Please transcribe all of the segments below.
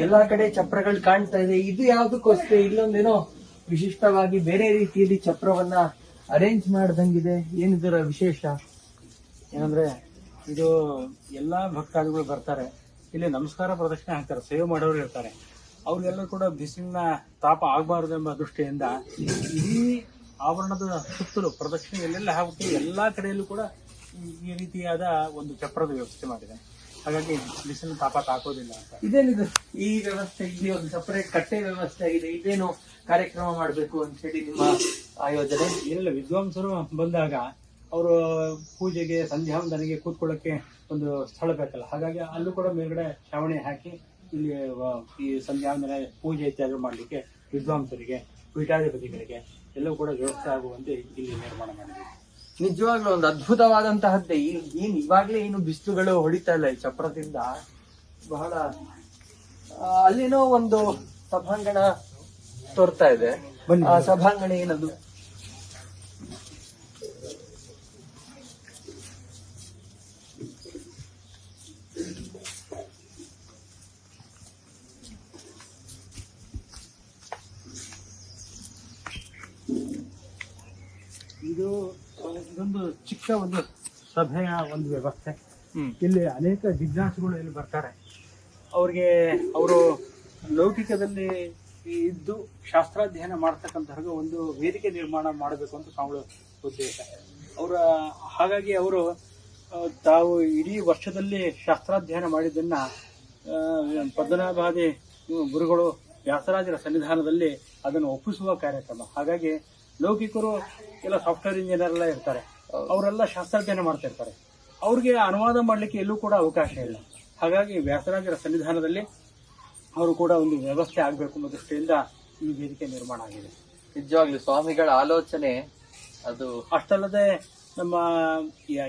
ಎಲ್ಲಾ ಕಡೆ ಚಪ್ರಗಳು ಕಾಣ್ತಾ ಇದೆ. ಇದು ಯಾವ್ದಕ್ಕೋಸ್ಕರ ಇಲ್ಲೊಂದೇನೋ ವಿಶಿಷ್ಟವಾಗಿ ಬೇರೆ ರೀತಿಯಲ್ಲಿ ಚಪ್ರವನ್ನ ಅರೇಂಜ್ ಮಾಡ್ದಂಗಿದೆ. ಏನಿದರ ವಿಶೇಷ ಏನಂದ್ರೆ ಇದು ಎಲ್ಲಾ ಭಕ್ತಾದಿಗಳು ಬರ್ತಾರೆ, ಇಲ್ಲಿ ನಮಸ್ಕಾರ ಪ್ರದಕ್ಷಿಣೆ ಹಾಕ್ತಾರೆ, ಸೇವೆ ಮಾಡೋರು ಇರ್ತಾರೆ. ಅವ್ರಿಗೆಲ್ಲ ಕೂಡ ಬಿಸಿಲಿನ ತಾಪ ಆಗಬಾರದು ಎಂಬ ದೃಷ್ಟಿಯಿಂದ ಇಡೀ ಆವರಣದ ಸುತ್ತಲೂ ಪ್ರದಕ್ಷಿಣೆ ಎಲ್ಲೆಲ್ಲ ಹಾಕಿ ಎಲ್ಲಾ ಕಡೆಯಲ್ಲೂ ಕೂಡ ಈ ರೀತಿಯಾದ ಒಂದು ಚಪ್ರದ ವ್ಯವಸ್ಥೆ ಮಾಡಿದೆ. ಹಾಗಾಗಿ ಬಿಸಿಲಿನ ತಾಪ ತಾಕೋದಿಲ್ಲ ಅಂತ. ಇದೇನಿದೆ ಈ ವ್ಯವಸ್ಥೆ? ಇಲ್ಲಿ ಒಂದು ಸಪರೇಟ್ ಕಟ್ಟೆ ವ್ಯವಸ್ಥೆ ಆಗಿದೆ. ಇದೇನು ಕಾರ್ಯಕ್ರಮ ಮಾಡಬೇಕು ಅಂತ ಹೇಳಿ ನಿಮ್ಮ ಆಯೋಜನೆ? ಏನಿಲ್ಲ, ವಿದ್ವಾಂಸರು ಬಂದಾಗ ಅವರು ಪೂಜೆಗೆ ಸಂಧ್ಯಾವಂದನೆಗೆ ಕೂತ್ಕೊಳ್ಳಕ್ಕೆ ಒಂದು ಸ್ಥಳ ಬೇಕಲ್ಲ, ಹಾಗಾಗಿ ಅಲ್ಲೂ ಕೂಡ ಮೇಲ್ಗಡೆ ಛಾವಣಿ ಹಾಕಿ ಇಲ್ಲಿ ಈ ಸಂಧ್ಯಾವಂದನೆ ಪೂಜೆ ಇತ್ಯಾದಿ ಮಾಡಲಿಕ್ಕೆ ವಿದ್ವಾಂಸರಿಗೆ ಪೀಠಾಧಿಪತಿಗಳಿಗೆ ಎಲ್ಲವೂ ಕೂಡ ವ್ಯವಸ್ಥೆ ಆಗುವಂತೆ ಇಲ್ಲಿ ನಿರ್ಮಾಣ ಮಾಡಿದೆ. ನಿಜವಾಗ್ಲೂ ಒಂದು ಅದ್ಭುತವಾದಂತಹದ್ದೇ. ಏನ್ ಇವಾಗ್ಲೇ ಏನು ಬಿಸಿಲುಗಳು ಹೊಡಿತಾ ಇಲ್ಲ ಈ ಚಪ್ರದಿಂದ. ಬಹಳ ಅಲ್ಲಿನೋ ಒಂದು ಸಭಾಂಗಣ ತೋರ್ತಾ ಇದೆ. ಆ ಸಭಾಂಗಣ ಏನದು? ಇದೊಂದು ಚಿಕ್ಕ ಒಂದು ಸಭೆಯ ಒಂದು ವ್ಯವಸ್ಥೆ. ಇಲ್ಲಿ ಅನೇಕ ಜಿಜ್ಞಾಸುಗಳು ಇಲ್ಲಿ ಬರ್ತಾರೆ. ಅವ್ರಿಗೆ ಅವರು ಲೌಕಿಕದಲ್ಲಿ ಇದ್ದು ಶಾಸ್ತ್ರಾಧ್ಯಯನ ಮಾಡತಕ್ಕಂತಹ ಒಂದು ವೇದಿಕೆ ನಿರ್ಮಾಣ ಮಾಡಬೇಕು ಅಂತ ಸ್ವಾಮಿಗಳ ಉದ್ದೇಶ. ಹಾಗಾಗಿ ಅವರು ತಾವು ಇಡೀ ವರ್ಷದಲ್ಲಿ ಶಾಸ್ತ್ರಾಧ್ಯಯನ ಮಾಡಿದ್ದನ್ನ ಪದ್ಮನಾಭಾದಿ ಗುರುಗಳು ವ್ಯಾಸರಾಜರ ಸನ್ನಿಧಾನದಲ್ಲಿ ಅದನ್ನು ಒಪ್ಪಿಸುವ ಕಾರ್ಯಕ್ರಮ. ಹಾಗಾಗಿ ಲೌಕಿಕರು ಎಲ್ಲ ಸಾಫ್ಟ್ವೇರ್ ಇಂಜಿನಿಯರ್ ಎಲ್ಲ ಇರ್ತಾರೆ, ಅವರೆಲ್ಲ ಶಾಸ್ತ್ರಾಧ್ಯಯನ ಮಾಡ್ತಾ ಇರ್ತಾರೆ. ಅವ್ರಿಗೆ ಅನುವಾದ ಮಾಡಲಿಕ್ಕೆ ಎಲ್ಲೂ ಕೂಡ ಅವಕಾಶ ಇಲ್ಲ. ಹಾಗಾಗಿ ವ್ಯಾಸರಾಜರ ಸನ್ನಿಧಾನದಲ್ಲಿ ಅವರು ಕೂಡ ಒಂದು ವ್ಯವಸ್ಥೆ ಆಗಬೇಕು ಅನ್ನೋ ದೃಷ್ಟಿಯಿಂದ ಈ ವೇದಿಕೆ ನಿರ್ಮಾಣ ಆಗಿದೆ. ನಿಜವಾಗ್ಲೂ ಸ್ವಾಮಿಗಳ ಆಲೋಚನೆ ಅದು. ಅಷ್ಟಲ್ಲದೆ ನಮ್ಮ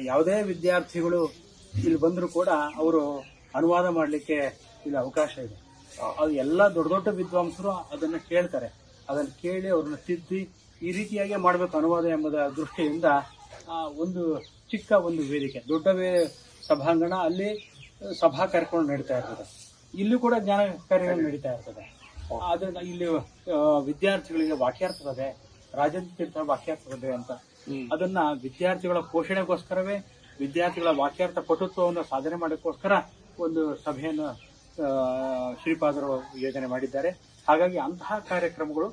ಯಾವುದೇ ವಿದ್ಯಾರ್ಥಿಗಳು ಇಲ್ಲಿ ಬಂದರೂ ಕೂಡ ಅವರು ಅನುವಾದ ಮಾಡಲಿಕ್ಕೆ ಇಲ್ಲಿ ಅವಕಾಶ ಇದೆ. ಅದು ಎಲ್ಲ ದೊಡ್ಡ ದೊಡ್ಡ ವಿದ್ವಾಂಸರು ಅದನ್ನು ಕೇಳ್ತಾರೆ. ಅದನ್ನು ಕೇಳಿ ಅವ್ರನ್ನ ತಿದ್ದಿ ಈ ರೀತಿಯಾಗಿ ಮಾಡಬೇಕು ಅನುವಾದ ಎಂಬುದ ದೃಷ್ಟಿಯಿಂದ ಒಂದು ಚಿಕ್ಕ ಒಂದು ವೇದಿಕೆ, ದೊಡ್ಡ ಸಭಾಂಗಣ, ಅಲ್ಲಿ ಸಭಾ ಕಾರ್ಯಕ್ರಮ ನಡೀತಾ ಇರ್ತದೆ. ಇಲ್ಲೂ ಕೂಡ ಜ್ಞಾನ ಕಾರ್ಯಕ್ರಮ ನಡೀತಾ ಇರ್ತದೆ. ಅದನ್ನ ಇಲ್ಲಿ ವಿದ್ಯಾರ್ಥಿಗಳಿಗೆ ವಾಕ್ಯಾರ್ಥದೆ, ರಾಜೇಂದ್ರ ತೀರ್ಥ ವಾಕ್ಯಾರ್ಥದೆ ಅಂತ ಅದನ್ನ ವಿದ್ಯಾರ್ಥಿಗಳ ಪೋಷಣೆಗೋಸ್ಕರವೇ, ವಿದ್ಯಾರ್ಥಿಗಳ ವಾಕ್ಯಾರ್ಥ ಪಟುತ್ವವನ್ನು ಸಾಧನೆ ಮಾಡೋಕ್ಕೋಸ್ಕರ ಒಂದು ಸಭೆಯನ್ನು ಶ್ರೀಪಾದರು ಯೋಜನೆ ಮಾಡಿದ್ದಾರೆ. ಹಾಗಾಗಿ ಅಂತಹ ಕಾರ್ಯಕ್ರಮಗಳು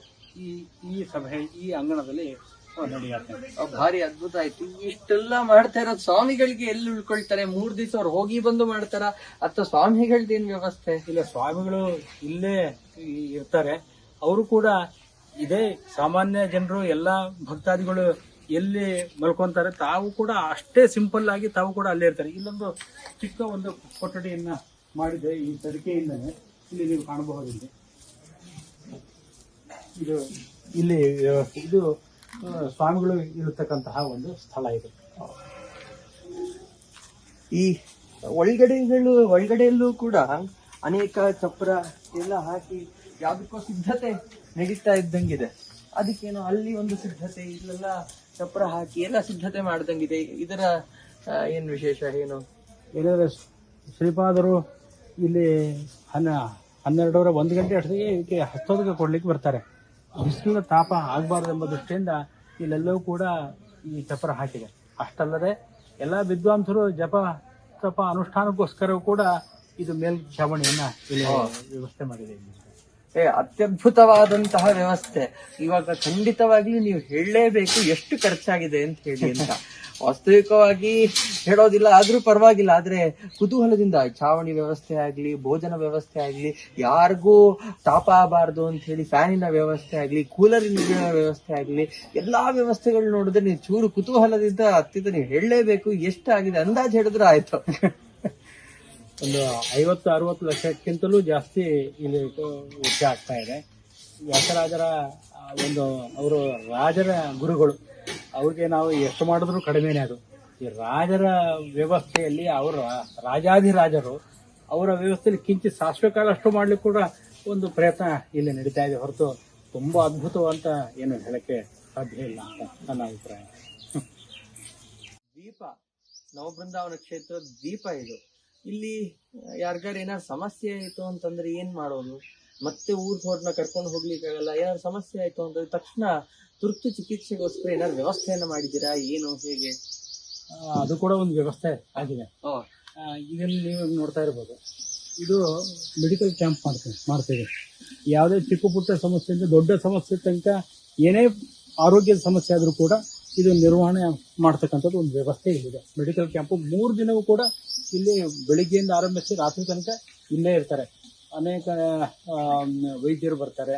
ಈ ಸಭೆ ಈ ಅಂಗಣದಲ್ಲಿ ನಡೆಯುತ್ತೆ. ಭಾರಿ ಅದ್ಭುತ ಆಯ್ತು. ಇಷ್ಟೆಲ್ಲ ಮಾಡ್ತಾ ಇರೋದು ಸ್ವಾಮಿಗಳಿಗೆ ಎಲ್ಲಿ ಉಳ್ಕೊಳ್ತಾರೆ? 3 ದಿವಸ ಅವ್ರು ಹೋಗಿ ಬಂದು ಮಾಡ್ತಾರ ಅಥವಾ ಸ್ವಾಮಿಗಳ್ದೇನ್ ವ್ಯವಸ್ಥೆ? ಇಲ್ಲ, ಸ್ವಾಮಿಗಳು ಇಲ್ಲೇ ಇರ್ತಾರೆ. ಅವರು ಕೂಡ ಇದೇ ಸಾಮಾನ್ಯ ಜನರು ಎಲ್ಲಾ ಭಕ್ತಾದಿಗಳು ಎಲ್ಲಿ ಮಲ್ಕೊಂತಾರೆ, ತಾವು ಕೂಡ ಅಷ್ಟೇ ಸಿಂಪಲ್ ಆಗಿ ತಾವು ಕೂಡ ಅಲ್ಲೇ ಇರ್ತಾರೆ. ಇಲ್ಲೊಂದು ಚಿಕ್ಕ ಒಂದು ಕೊಠಡಿಯನ್ನ ಮಾಡಿದೆ ಈ ತಡಿಕೆಯಿಂದನೇ. ಇಲ್ಲಿ ನೀವು ಕಾಣಬಹುದಿಲ್ಲ, ಇದು ಸ್ವಾಮಿಗಳು ಇರತಕ್ಕಂತಹ ಒಂದು ಸ್ಥಳ ಇದು. ಈ ಒಳಗಡೆಯಲ್ಲೂ ಕೂಡ ಅನೇಕ ಚಪ್ರ ಎಲ್ಲ ಹಾಕಿ ಯಾವ್ದಕ್ಕೋ ಸಿದ್ಧತೆ ನಡೀತಾ ಇದ್ದಂಗಿದೆ. ಅದಕ್ಕೇನೋ ಅಲ್ಲಿ ಒಂದು ಸಿದ್ಧತೆ, ಇಲ್ಲೆಲ್ಲ ಚಪ್ರ ಹಾಕಿ ಎಲ್ಲ ಸಿದ್ಧತೆ ಮಾಡ್ದಂಗಿದೆ. ಇದರ ಏನ್ ವಿಶೇಷ? ಏನು ಏನಂದ್ರೆ ಶ್ರೀಪಾದರು ಇಲ್ಲಿ 12 1 ಗಂಟೆ ಅಷ್ಟೊತ್ತಿಗೆ ಇದಕ್ಕೆ ಹಸ್ತೋದಕ ಕೊಡ್ಲಿಕ್ಕೆ ಬರ್ತಾರೆ. ಬಿಸಿಲಿನ ತಾಪ ಆಗಬಾರ್ದು ಎಂಬ ದೃಷ್ಟಿಯಿಂದ ಇಲ್ಲೆಲ್ಲವೂ ಕೂಡ ಈ ಚಪ್ರ ಹಾಕಿದೆ. ಅಷ್ಟಲ್ಲದೆ ಎಲ್ಲಾ ವಿದ್ವಾಂಸರು ಜಪ ತಪ ಅನುಷ್ಠಾನಕ್ಕೋಸ್ಕರವೂ ಕೂಡ ಇದು ಮೇಲ್ಛಾವಣಿಯನ್ನ ಇಲ್ಲಿ ವ್ಯವಸ್ಥೆ ಮಾಡಿದೆ. ಅತ್ಯದ್ಭುತವಾದಂತಹ ವ್ಯವಸ್ಥೆ. ಇವಾಗ ಖಂಡಿತವಾಗಿಯೂ ನೀವು ಹೇಳಲೇಬೇಕು ಎಷ್ಟು ಖರ್ಚಾಗಿದೆ ಅಂತ ಹೇಳಿ ಅಂತ. ವಾಸ್ತವಿಕವಾಗಿ ಹೇಳೋದಿಲ್ಲ, ಆದ್ರೂ ಪರವಾಗಿಲ್ಲ. ಆದ್ರೆ ಕುತೂಹಲದಿಂದ ಛಾವಣಿ ವ್ಯವಸ್ಥೆ ಆಗ್ಲಿ, ಭೋಜನ ವ್ಯವಸ್ಥೆ ಆಗ್ಲಿ, ಯಾರಿಗೂ ತಾಪ ಆಗಬಾರ್ದು ಅಂತ ಹೇಳಿ ಫ್ಯಾನಿನ ವ್ಯವಸ್ಥೆ ಆಗ್ಲಿ, ಕೂಲರಿನ ವ್ಯವಸ್ಥೆ ಆಗ್ಲಿ, ಎಲ್ಲಾ ವ್ಯವಸ್ಥೆಗಳು ನೋಡಿದ್ರೆ ನೀವು ಚೂರು ಕುತೂಹಲದಿಂದ ಅತ್ತಿದ ನೀವು ಹೇಳಲೇಬೇಕು. ಎಷ್ಟಾಗಿದೆ ಅಂದಾಜು ಹೇಳಿದ್ರೆ ಆಯ್ತು. ಒಂದು 50-60 ಲಕ್ಷಕ್ಕಿಂತಲೂ ಜಾಸ್ತಿ ಇಲ್ಲಿ ವೆಚ್ಚ ಆಗ್ತಾ ಇದೆ. ವ್ಯಾಸರಾಜರ ಅವರು ರಾಜರ ಗುರುಗಳು, ಅವ್ರಿಗೆ ನಾವು ಎಷ್ಟು ಮಾಡಿದ್ರು ಕಡಿಮೆನೇ. ಅದು ಈ ರಾಜರ ವ್ಯವಸ್ಥೆಯಲ್ಲಿ ಅವರ ರಾಜಾಧಿರಾಜರು ಅವರ ವ್ಯವಸ್ಥೆಯಲ್ಲಿ ಕಿಂಚಿತ್ ಸಾಸಿವೆ ಕಾಲಷ್ಟು ಮಾಡ್ಲಿಕ್ಕೆ ಕೂಡ ಒಂದು ಪ್ರಯತ್ನ ಇಲ್ಲಿ ನಡೀತಾ ಇದೆ ಹೊರತು ತುಂಬಾ ಅದ್ಭುತವಂತ ಏನು ಹೇಳಕ್ಕೆ ಸಾಧ್ಯ ಇಲ್ಲ ಅಂತ ನನ್ನ ಅಭಿಪ್ರಾಯ. ದೀಪ, ನವಬೃಂದಾವನ ಕ್ಷೇತ್ರದ ದೀಪ ಇದು. ಇಲ್ಲಿ ಯಾರಿಗಾರ ಏನಾದ್ರು ಸಮಸ್ಯೆ ಆಯ್ತು ಅಂತಂದ್ರೆ ಏನ್ ಮಾಡೋದು? ಮತ್ತೆ ಊರ್ನ ಕರ್ಕೊಂಡು ಹೋಗ್ಲಿಕ್ಕಾಗಲ್ಲ. ಏನಾದ್ರು ಸಮಸ್ಯೆ ಆಯ್ತು ಅಂತಂದ್ರೆ ತಕ್ಷಣ ತುರ್ತು ಚಿಕಿತ್ಸೆಗೋಸ್ಕರ ಏನಾದ್ರು ವ್ಯವಸ್ಥೆಯನ್ನ ಮಾಡಿದ್ದೀರಾ? ಏನು ಹೇಗೆ? ಅದು ಕೂಡ ಒಂದು ವ್ಯವಸ್ಥೆ ಆಗಿದೆ. ಇದನ್ನು ನೀವು ನೋಡ್ತಾ ಇರ್ಬೋದು. ಇದು ಮೆಡಿಕಲ್ ಕ್ಯಾಂಪ್ ಮಾಡ್ತೇವೆ. ಯಾವುದೇ ಚಿಕ್ಕ ಪುಟ್ಟ ಸಮಸ್ಯೆಯಿಂದ ದೊಡ್ಡ ಸಮಸ್ಯೆ ತನಕ ಏನೇ ಆರೋಗ್ಯದ ಸಮಸ್ಯೆ ಆದರೂ ಕೂಡ ಇದು ನಿರ್ವಹಣೆ ಮಾಡ್ತಕ್ಕಂಥದ್ದು ಒಂದು ವ್ಯವಸ್ಥೆ ಇಲ್ಲಿದೆ. ಮೆಡಿಕಲ್ ಕ್ಯಾಂಪು 3 ದಿನವೂ ಕೂಡ ಇಲ್ಲಿ ಬೆಳಿಗ್ಗೆಯಿಂದ ಆರಂಭಿಸಿ ರಾತ್ರಿ ತನಕ ಇಲ್ಲೇ ಇರ್ತಾರೆ. ಅನೇಕ ವೈದ್ಯರು ಬರ್ತಾರೆ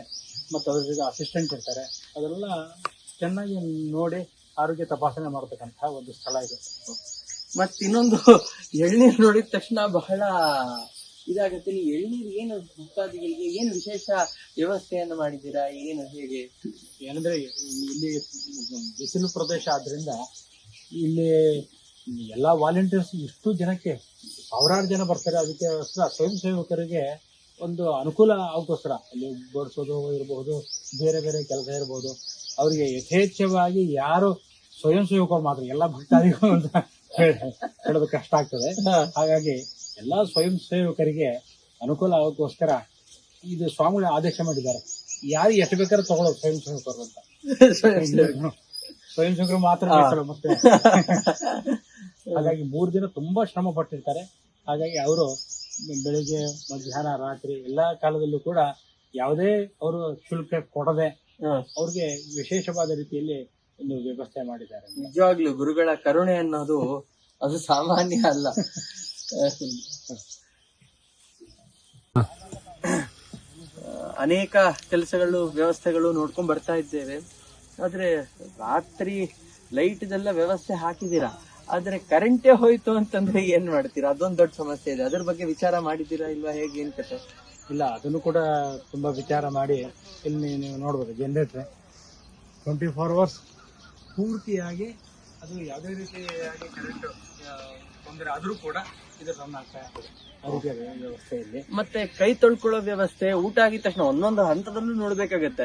ಮತ್ತು ಅದ್ರ ಜೊತೆ ಅಸಿಸ್ಟೆಂಟ್ ಇರ್ತಾರೆ. ಅದೆಲ್ಲ ಚೆನ್ನಾಗಿ ನೋಡಿ ಆರೋಗ್ಯ ತಪಾಸಣೆ ಮಾಡತಕ್ಕಂಥ ಒಂದು ಸ್ಥಳ ಇದೆ. ಮತ್ ಇನ್ನೊಂದು, ಎಳ್ನೀರು ನೋಡಿದ ತಕ್ಷಣ ಬಹಳ ಇದಾಗತ್ತೆ. ನೀವು ಎಳ್ನೀರು ಏನು ಭಕ್ತಾದಿಗಳಿಗೆ ಏನು ವಿಶೇಷ ವ್ಯವಸ್ಥೆಯನ್ನು ಮಾಡಿದ್ದೀರಾ? ಏನು ಹೇಗೆ? ಏನಂದ್ರೆ ಇಲ್ಲಿ ಬಿಸಿಲು ಪ್ರದೇಶ ಆದ್ರಿಂದ ಇಲ್ಲಿ ಎಲ್ಲಾ ವಾಲಂಟಿಯರ್ಸ್ ಇಷ್ಟು ಜನಕ್ಕೆ ಸಾವಿರಾರು ಜನ ಬರ್ತಾರೆ. ಅದಕ್ಕೆ ಸ್ವಯಂ ಸೇವಕರಿಗೆ ಒಂದು ಅನುಕೂಲ ಆಗೋಸ್ಕರ ಅಲ್ಲಿ ಬಡಿಸೋದು ಇರಬಹುದು, ಬೇರೆ ಬೇರೆ ಕೆಲಸ ಇರಬಹುದು, ಅವರಿಗೆ ಯಥೇಚ್ಛವಾಗಿ ಯಾರು ಸ್ವಯಂ ಸೇವಕರು ಮಾತ್ರ, ಎಲ್ಲ ಭಕ್ತಾದಿಗಳು ಅಂತ ಹೇಳೋದು ಕಷ್ಟ ಆಗ್ತದೆ. ಹಾಗಾಗಿ ಎಲ್ಲಾ ಸ್ವಯಂ ಸೇವಕರಿಗೆ ಅನುಕೂಲ ಆಗೋಕ್ಕೋಸ್ಕರ ಇದು ಸ್ವಾಮಿಗಳು ಆದೇಶ ಮಾಡಿದ್ದಾರೆ, ಯಾರು ಎಷ್ಟು ಬೇಕಾದ್ರೂ ತಗೊಳ್ಳೋದು ಸ್ವಯಂ ಸೇವಕರು ಅಂತ. ಸ್ವಯಂ ಸೇವಕರು ಮಾತ್ರ ಮತ್ತೆ ಹಾಗಾಗಿ 3 ದಿನ ತುಂಬಾ ಶ್ರಮ ಪಟ್ಟಿರ್ತಾರೆ. ಹಾಗಾಗಿ ಅವರು ಬೆಳಿಗ್ಗೆ ಮಧ್ಯಾಹ್ನ ರಾತ್ರಿ ಎಲ್ಲಾ ಕಾಲದಲ್ಲೂ ಕೂಡ ಯಾವುದೇ ಅವರು ಶುಲ್ಕ ಕೊಡದೆ ಅವ್ರಿಗೆ ವಿಶೇಷವಾದ ರೀತಿಯಲ್ಲಿ ಒಂದು ವ್ಯವಸ್ಥೆ ಮಾಡಿದ್ದಾರೆ. ನಿಜವಾಗ್ಲೂ ಗುರುಗಳ ಕರುಣೆ ಅನ್ನೋದು ಅದು ಸಾಮಾನ್ಯ ಅಲ್ಲ. ಅನೇಕ ಕೆಲಸಗಳು ವ್ಯವಸ್ಥೆಗಳು ನೋಡ್ಕೊಂಡ್ ಬರ್ತಾ ಇದ್ದೇವೆ. ಆದ್ರೆ ರಾತ್ರಿ ಲೈಟ್ ಇದೆಲ್ಲ ವ್ಯವಸ್ಥೆ ಹಾಕಿದೀರಾ, ಆದ್ರೆ ಕರೆಂಟೇ ಹೋಯ್ತು ಅಂತಂದ್ರೆ ಏನ್ ಮಾಡ್ತೀರಾ? ಅದೊಂದು ದೊಡ್ಡ ಸಮಸ್ಯೆ ಇದೆ. ಅದ್ರ ಬಗ್ಗೆ ವಿಚಾರ ಮಾಡಿದ್ದೀರಾ ಇಲ್ವಾ? ಹೇಗೆ ಏನ್ ಕತೆ? ಇಲ್ಲ, ಅದನ್ನು ಕೂಡ ತುಂಬಾ ವಿಚಾರ ಮಾಡಿ ಇಲ್ಲಿ ನೀವು ನೋಡ್ಬೋದು. ಜನರೇಟರ್ 24 ಅವರ್ಸ್ ಪೂರ್ತಿಯಾಗಿ ಅದು ಯಾವುದೇ ರೀತಿಯಾಗಿ ಕರೆಂಟ್ ತೊಂದರೆ ಆದ್ರೂ ಕೂಡ ಇದು ರನ್ ಆಗ್ತಾ ಇರ್ತದೆ ಆರೋಗ್ಯ ವ್ಯವಸ್ಥೆಯಲ್ಲಿ. ಮತ್ತೆ ಕೈ ತೊಳ್ಕೊಳ್ಳೋ ವ್ಯವಸ್ಥೆ, ಊಟ ಆಗಿದ ತಕ್ಷಣ ಒಂದೊಂದು ಹಂತದಲ್ಲೂ ನೋಡ್ಬೇಕಾಗತ್ತೆ.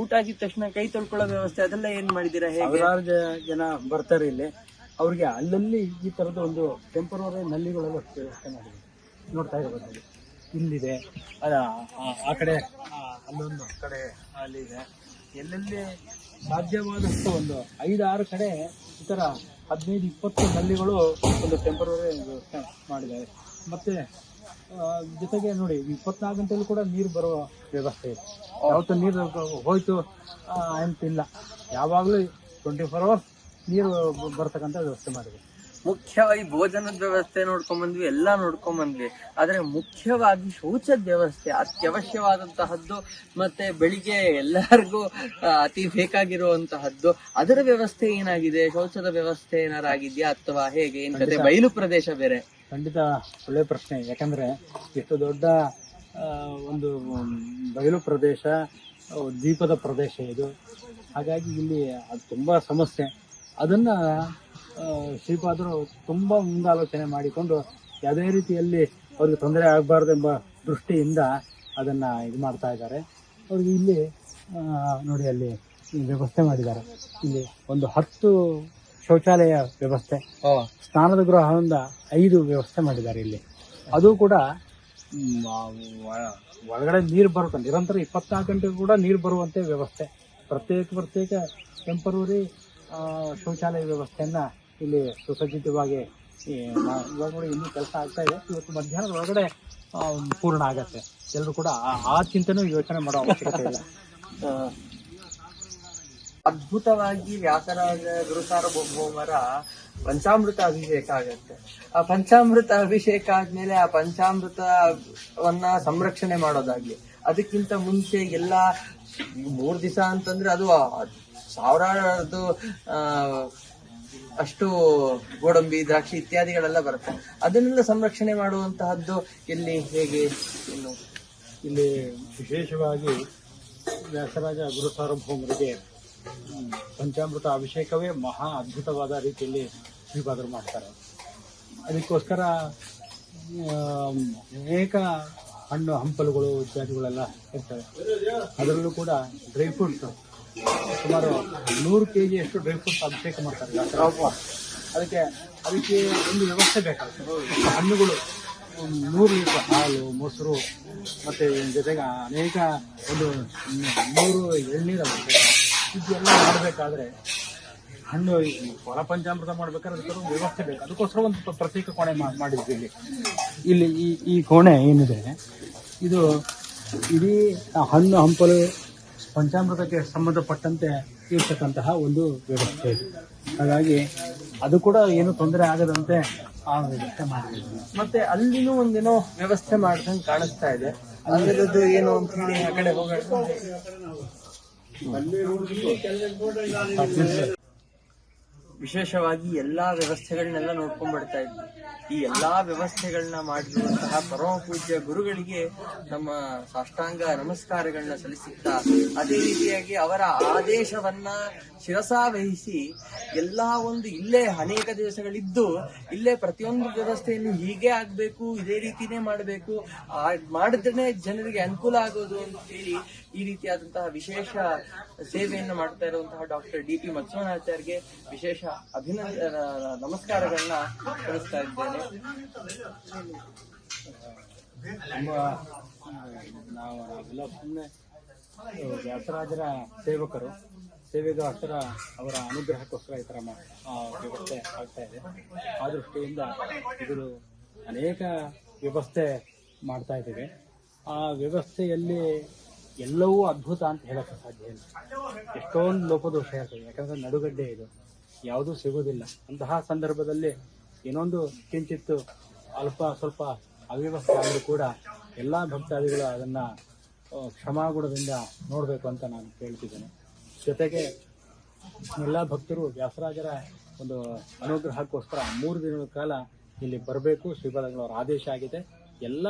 ಊಟ ಆಗಿದ ತಕ್ಷಣ ಕೈ ತೊಳ್ಕೊಳ್ಳೋ ವ್ಯವಸ್ಥೆ ಅದೆಲ್ಲ ಏನ್ ಮಾಡಿದೀರಾ? ಸಾವಿರಾರು ಜನ ಬರ್ತಾರೆ ಇಲ್ಲಿ. ಅವ್ರಿಗೆ ಅಲ್ಲಲ್ಲಿ ಈ ತರದ ಒಂದು ಟೆಂಪರರಿ ನಲ್ಲಿಗಳೆಲ್ಲ ವ್ಯವಸ್ಥೆ ಮಾಡಿದೆ. ನೋಡ್ತಾ ಇರ್ಬೋದು, ಇಲ್ಲಿದೆ, ಆ ಕಡೆ ಅಲ್ಲೊಂದು ಕಡೆ ಅಲ್ಲಿದೆ. ಎಲ್ಲೆಲ್ಲಿ ಸಾಧ್ಯವಾದಷ್ಟು ಒಂದು 5-6 ಕಡೆ ಈ ತರ 15-20 ನಲ್ಲಿಗಳು ಒಂದು ಟೆಂಪರರಿ ವ್ಯವಸ್ಥೆ ಮಾಡಿದ್ದಾರೆ. ಮತ್ತೆ ಜೊತೆಗೆ ನೋಡಿ 24 ಗಂಟೆಲ್ಲೂ ಕೂಡ ನೀರು ಬರುವ ವ್ಯವಸ್ಥೆ ಇದೆ. ಯಾವತ್ತೂ ನೀರು ಹೋಯ್ತು ಅಂತಿಲ್ಲ, ಯಾವಾಗಲೂ 24 ಅವರ್ಸ್ ನೀರು ಬರ್ತಕ್ಕಂಥ ವ್ಯವಸ್ಥೆ ಮಾಡಿದೆ. ಮುಖ್ಯವಾಗಿ ಭೋಜನದ ವ್ಯವಸ್ಥೆ ನೋಡ್ಕೊಂಡ್ ಬಂದ್ವಿ, ಎಲ್ಲಾ ನೋಡ್ಕೊಂಡ್ ಬಂದ್ವಿ. ಆದ್ರೆ ಮುಖ್ಯವಾಗಿ ಶೌಚದ ವ್ಯವಸ್ಥೆ ಅತ್ಯವಶ್ಯವಾದಂತಹದ್ದು, ಮತ್ತೆ ಬೆಳಿಗ್ಗೆ ಎಲ್ಲರಿಗೂ ಅತಿ ಬೇಕಾಗಿರುವಂತಹದ್ದು. ಅದರ ವ್ಯವಸ್ಥೆ ಏನಾಗಿದೆ? ಶೌಚದ ವ್ಯವಸ್ಥೆ ಏನಾರು ಆಗಿದ್ಯಾ ಅಥವಾ ಹೇಗೆ? ಏನ್ ಕತೆ? ಬಯಲು ಪ್ರದೇಶ ಬೇರೆ. ಖಂಡಿತ ಒಳ್ಳೆ ಪ್ರಶ್ನೆ. ಯಾಕಂದ್ರೆ ಇಷ್ಟು ದೊಡ್ಡ ಒಂದು ಬಯಲು ಪ್ರದೇಶ, ದ್ವೀಪದ ಪ್ರದೇಶ ಇದು. ಹಾಗಾಗಿ ಇಲ್ಲಿ ಅದು ತುಂಬಾ ಸಮಸ್ಯೆ. ಅದನ್ನ ಶ್ರೀಪಾದರು ತುಂಬಾ ಮುಂದಾಲೋಚನೆ ಮಾಡಿಕೊಂಡು ಯಾವುದೇ ರೀತಿಯಲ್ಲಿ ಅವ್ರಿಗೆ ತೊಂದರೆ ಆಗಬಾರ್ದೆಂಬ ದೃಷ್ಟಿಯಿಂದ ಅದನ್ನ ಇದು ಮಾಡ್ತಾ ಇದ್ದಾರೆ. ಅವ್ರಿಗೆ ಇಲ್ಲಿ ನೋಡಿ ಅಲ್ಲಿ ವ್ಯವಸ್ಥೆ ಮಾಡಿದ್ದಾರೆ. ಇಲ್ಲಿ ಒಂದು 10 ಶೌಚಾಲಯ ವ್ಯವಸ್ಥೆ, ಸ್ನಾನದ ಗೃಹದಿಂದ 5 ವ್ಯವಸ್ಥೆ ಮಾಡಿದ್ದಾರೆ ಇಲ್ಲಿ. ಅದು ಕೂಡ ಒಳಗಡೆ ನೀರು ಬರುತ್ತೆ, ನಿರಂತರ 24 ಗಂಟೆ ಕೂಡ ನೀರು ಬರುವಂತೆ ವ್ಯವಸ್ಥೆ. ಪ್ರತ್ಯೇಕ ಟೆಂಪರರಿ ಶೌಚಾಲಯ ವ್ಯವಸ್ಥೆಯನ್ನ ಇಲ್ಲಿ ಸುಸಜ್ಜಿತವಾಗಿ ಇವಾಗ ನೋಡಿ ಇನ್ನೂ ಕೆಲಸ ಆಗ್ತಾ ಇದೆ. ಇವತ್ತು ಮಧ್ಯಾಹ್ನದ ಒಳಗಡೆ ಪೂರ್ಣ ಆಗತ್ತೆ. ಎಲ್ಲರೂ ಕೂಡ ಆ ಚಿಂತನೆ ಯೋಚನೆ ಮಾಡೋ ಅವಶ್ಯಕತೆ ಇಲ್ಲ. ಅದ್ಭುತವಾಗಿ ವ್ಯಾಸರಾಜ ಗುರುಸಾರ್ವಭೌಮರ ಪಂಚಾಮೃತ ಅಭಿಷೇಕ ಆಗತ್ತೆ. ಆ ಪಂಚಾಮೃತ ಅಭಿಷೇಕ ಆದ್ಮೇಲೆ ಆ ಪಂಚಾಮೃತವನ್ನ ಸಂರಕ್ಷಣೆ ಮಾಡೋದಾಗ್ಲಿ, ಅದಕ್ಕಿಂತ ಮುಂಚೆ ಎಲ್ಲಾ 3 ದಿವಸ ಅಂತಂದ್ರೆ ಅದು ಸಾವಿರಾರು ಅಷ್ಟು ಗೋಡಂಬಿ, ದ್ರಾಕ್ಷಿ ಇತ್ಯಾದಿಗಳೆಲ್ಲ ಬರುತ್ತೆ. ಅದನ್ನೆಲ್ಲ ಸಂರಕ್ಷಣೆ ಮಾಡುವಂತಹದ್ದು ಇಲ್ಲಿ ಹೇಗೆ? ಇನ್ನು ಇಲ್ಲಿ ವಿಶೇಷವಾಗಿ ವ್ಯಾಸರಾಜ ಗುರು ಸಾರ್ವಭೌಮರಿಗೆ ಪಂಚಾಮೃತ ಅಭಿಷೇಕವೇ ಮಹಾ ಅದ್ಭುತವಾದ ರೀತಿಯಲ್ಲಿ ಶ್ರೀಪಾದರು ಮಾಡ್ತಾರೆ. ಅದಕ್ಕೋಸ್ಕರ ಅನೇಕ ಹಣ್ಣು ಹಂಪಲುಗಳು ಇತ್ಯಾದಿಗಳೆಲ್ಲ ಇರ್ತವೆ. ಅದರಲ್ಲೂ ಕೂಡ ಡ್ರೈ ಫ್ರೂಟ್ಸ್ ಸುಮಾರು 100 kg ಅಷ್ಟು ಡ್ರೈ ಫ್ರೂಟ್ಸ್ ಅಭಿಷೇಕ ಮಾಡ್ತಾರೆ. ಅದಕ್ಕೆ ಒಂದು ವ್ಯವಸ್ಥೆ ಬೇಕಾಗುತ್ತೆ. ಹಣ್ಣುಗಳು ಒಂದು 100 ಲೀಟರ್ ಹಾಲು, ಮೊಸರು ಮತ್ತು ಜೊತೆಗೆ ಅನೇಕ ಒಂದು 100 ಎಳ್ನೀರು ಆಗುತ್ತೆ. ಇದೆಲ್ಲ ಮಾಡಬೇಕಾದ್ರೆ ಹಣ್ಣು ಈ ಹೊರ ಪಂಚಾಮೃತ ಮಾಡ್ಬೇಕಾದ್ರೆ ಅದಕ್ಕೆ ಒಂದು ವ್ಯವಸ್ಥೆ ಬೇಕು. ಅದಕ್ಕೋಸ್ಕರ ಒಂದು ಪ್ರತ್ಯೇಕ ಕೋಣೆ ಮಾಡಿದ್ವಿ ಇಲ್ಲಿ. ಈ ಕೋಣೆ ಏನಿದೆ ಇದು ಇಡೀ ಹಣ್ಣು ಹಂಪಲು ಪಂಚಾಮೃತಕ್ಕೆ ಸಂಬಂಧಪಟ್ಟಂತೆ ಇರ್ತಕ್ಕಂತಹ ಒಂದು ವ್ಯವಸ್ಥೆ ಇದೆ. ಹಾಗಾಗಿ ಅದು ಕೂಡ ಏನು ತೊಂದರೆ ಆಗದಂತೆ ಆ ವ್ಯವಸ್ಥೆ ಮಾಡಿದ್ದೀವಿ. ಮತ್ತೆ ಅಲ್ಲಿನೂ ಒಂದೇನೋ ವ್ಯವಸ್ಥೆ ಮಾಡ್ದಂಗೆ ಕಾಣಿಸ್ತಾ ಇದೆ. ಅಲ್ಲಿರೋದು ಏನು ಅಂತ ಹೇಳಿ ಆ ಕಡೆ ಹೋಗೋಣ. ವಿಶೇಷವಾಗಿ ಎಲ್ಲಾ ವ್ಯವಸ್ಥೆಗಳನ್ನೆಲ್ಲ ನೋಡ್ಕೊಂಡ್ ಬರ್ತಾ ಇದ್ವಿ. ಈ ಎಲ್ಲಾ ವ್ಯವಸ್ಥೆಗಳನ್ನ ಮಾಡಿರುವಂತಹ ಪರಮ ಪೂಜ್ಯ ಗುರುಗಳಿಗೆ ನಮ್ಮ ಸಾಷ್ಟಾಂಗ ನಮಸ್ಕಾರಗಳನ್ನ ಸಲ್ಲಿಸುತ್ತಾ, ಅದೇ ರೀತಿಯಾಗಿ ಅವರ ಆದೇಶವನ್ನ ಶಿರಸಾವಹಿಸಿ ಎಲ್ಲಾ ಒಂದು ಇಲ್ಲೇ ಅನೇಕ ದಿವಸಗಳಿದ್ದು ಇಲ್ಲೇ ಪ್ರತಿಯೊಂದು ವ್ಯವಸ್ಥೆಯನ್ನು ಹೀಗೆ ಆಗ್ಬೇಕು, ಇದೇ ರೀತಿನೇ ಮಾಡಬೇಕು, ಮಾಡಿದ್ರೆ ಜನರಿಗೆ ಅನುಕೂಲ ಆಗೋದು ಅಂತ ಹೇಳಿ ಈ ರೀತಿಯಾದಂತಹ ವಿಶೇಷ ಸೇವೆಯನ್ನು ಮಾಡ್ತಾ ಇರುವಂತಹ ಡಾಕ್ಟರ್ ಡಿ ಪಿ ಮತ್ಸ್ಯನಾಚಾರ್ಯಗೆ ವಿಶೇಷ ನಮಸ್ಕಾರಗಳನ್ನ ಸಲ್ಲಿಸ್ತಾ ಇದ್ದೇನೆ. ನಾವೆಲ್ಲ ಸುಮ್ಮನೆ ವ್ಯಾಸರಾಜರ ಸೇವಕರು, ಸೇವೆಗೋಸ್ಕರ ಅವರ ಅನುಗ್ರಹಕ್ಕೋಸ್ಕರ ಈ ಥರ ವ್ಯವಸ್ಥೆ ಆಗ್ತಾ ಇದೆ. ಆ ದೃಷ್ಟಿಯಿಂದ ಇದು ಅನೇಕ ವ್ಯವಸ್ಥೆ ಮಾಡ್ತಾ ಇದ್ದೀವಿ. ಆ ವ್ಯವಸ್ಥೆಯಲ್ಲಿ ಎಲ್ಲವೂ ಅದ್ಭುತ ಅಂತ ಹೇಳಕ್ಕೆ ಸಾಧ್ಯ ಇಲ್ಲ. ಎಷ್ಟೊಂದು ಲೋಪದೋಷ ಇರ್ತದೆ. ಯಾಕಂದ್ರೆ ನಡುಗಡ್ಡೆ ಇದು ಯಾವುದೂ ಸಿಗೋದಿಲ್ಲ. ಅಂತಹ ಸಂದರ್ಭದಲ್ಲಿ ಏನೊಂದು ಕಿಂಚಿತ್ತು ಅಲ್ಪ ಸ್ವಲ್ಪ ಅವ್ಯವಸ್ಥೆ ಆದರೂ ಕೂಡ ಎಲ್ಲ ಭಕ್ತಾದಿಗಳು ಅದನ್ನು ಕ್ಷಮಾಗುಣದಿಂದ ನೋಡಬೇಕು ಅಂತ ನಾನು ಕೇಳ್ತಿದ್ದೇನೆ. ಜೊತೆಗೆ ಎಲ್ಲ ಭಕ್ತರು ವ್ಯಾಸರಾಜರ ಒಂದು ಅನುಗ್ರಹಕ್ಕೋಸ್ಕರ 3 ದಿನಗಳ ಕಾಲ ಇಲ್ಲಿ ಬರಬೇಕು. ಶ್ರೀಪಾದಂಗಳವರ ಆದೇಶ ಆಗಿದೆ. ಎಲ್ಲ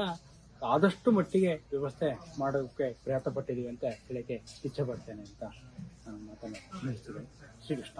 ಆದಷ್ಟು ಮಟ್ಟಿಗೆ ವ್ಯವಸ್ಥೆ ಮಾಡೋದಕ್ಕೆ ಪ್ರಯತ್ನ ಪಟ್ಟಿದ್ದೀವಿ ಅಂತ ಹೇಳಕ್ಕೆ ಇಚ್ಛೆ ಪಡ್ತೇನೆ ಅಂತ ನಾನು ಮಾತನ್ನು ನಿಲ್ಲಿಸ್ತಿದ್ದೇನೆ. ಶ್ರೀಕೃಷ್ಣ.